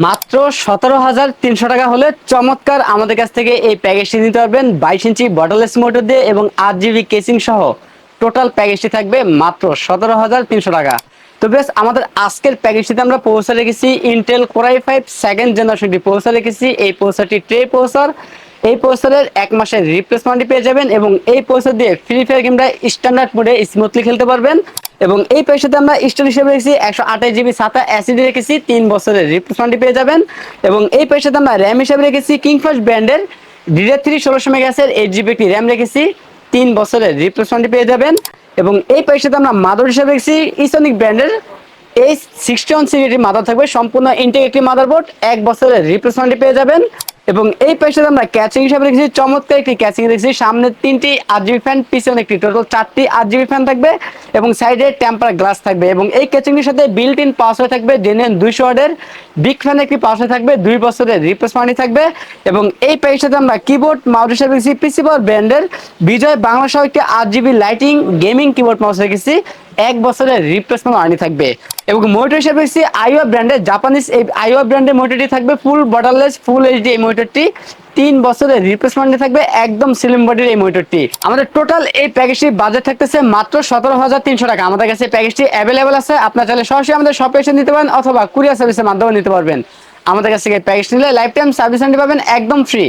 মাত্র 17,300 টাকা হলে চমৎকার আমাদের কাছ থেকে এই প্যাকেজটি নিতে পারবেন 22 ইঞ্চি বটললেস মোটর দিয়ে এবং 8 জিবি কেসিং সহ। টোটাল প্যাকেজটি থাকবে মাত্র 17,300 টাকা। তো বেশ, আমাদের আজকের প্যাকেজটিতে আমরা প্রসেসর রেখেছি ইন্টেল কোরাই 5 সেকেন্ড জেনারেশনটি প্রসেসর রেখেছি। এই প্রসেসরটি ট্রে প্রসেসর। এই প্রসেসরের 1 মাসের রিপ্লেসমেন্টটি পেয়ে যাবেন এবং এই প্রসেসর দিয়ে ফ্রি ফায়ার গেমটা স্ট্যান্ডার্ড মোডে স্মুথলি খেলতে পারবেন। এবং এই প্যাকেজটাতে আমরা স্টোরেজ হিসেবে রেখেছি 128 জিবি সাতা এসএসডি রেখেছি, 3 বছরের রিপ্লেসমেন্টটি পেয়ে যাবেন। এবং এই প্যাকেজটাতে আমরা র্যাম হিসেবে রেখেছি কিংফাশ ব্র্যান্ডের DDR3 1600 মেগাহার্টজের 8 জিবি একটি র্যাম রেখেছি, 3 বছরের রিপ্লেসমেন্টটি পেয়ে যাবেন। এবং এই প্যাকেজটাতে আমরা মাদার হিসেবে রেখেছি ইসোনিক ব্র্যান্ডের A61 সিরিজের মাদার থাকবে, সম্পূর্ণ ইনটেক একটি মাদারবোর্ড, 1 বছরের রিপ্লেসমেন্টটি পেয়ে যাবেন। এবং এই প্যাকেজটাতে আমরা ক্যাচিং হিসাবে রেখেছি চমৎকার একটি ক্যাচিং রেখেছি, সামনে 3টি 8 জিবি ফ্যান, পিছনে একটি, টোটাল 4টি 8 জিবি ফ্যান থাকবে এবং সাইডে টেম্পার গ্লাস থাকবে। এবং এই ক্যাচিংটির সাথে বিল্ট ইন পাওয়ার থাকবে ডেনিয়ান 200 ওয়াটের বিগ ফ্যান একটি পাওয়ার থাকবে, 2 বছরের রিপ্লেসমেন্টই থাকবে। এবং এই প্যাকেজটাতে আমরা কিবোর্ড মাউস হিসাবে রেখেছি পিসি পাওয়ার ব্র্যান্ডের বিজয় বাংলা সহ একটি 8 GB lighting gaming keyboard mouse রেখেছি, 1 বছরের রিপ্লেসমেন্ট ওয়ারেন্টি থাকবে। এবং মনিটর হিসেবে রেখেছি আইওয়া ব্র্যান্ডের জাপানিজ, এই আইওয়া ব্র্যান্ডের মনিটরটি থাকবে ফুল বর্ডারলেস ফুল এইচডি। এই মনিটরটি 3 বছরের রিপ্লেসমেন্টে থাকবে, একদম স্লিম বডির এই মনিটরটি। আমাদের টোটাল এই প্যাকেজটি বাজেট থাকতেছে মাত্র 17,300 টাকা। আমাদের কাছে প্যাকেজটি অ্যাভেলেবেল আছে, আপনারা চাইলে সরাসরি আমাদের শপে এসে নিতে পারেন অথবা কুরিয়ার সার্ভিসের মাধ্যমে নিতে পারবেন। আমাদের কাছ থেকে প্যাকেজ নিলে লাইফ টাইম সার্ভিস পাবেন একদম ফ্রি।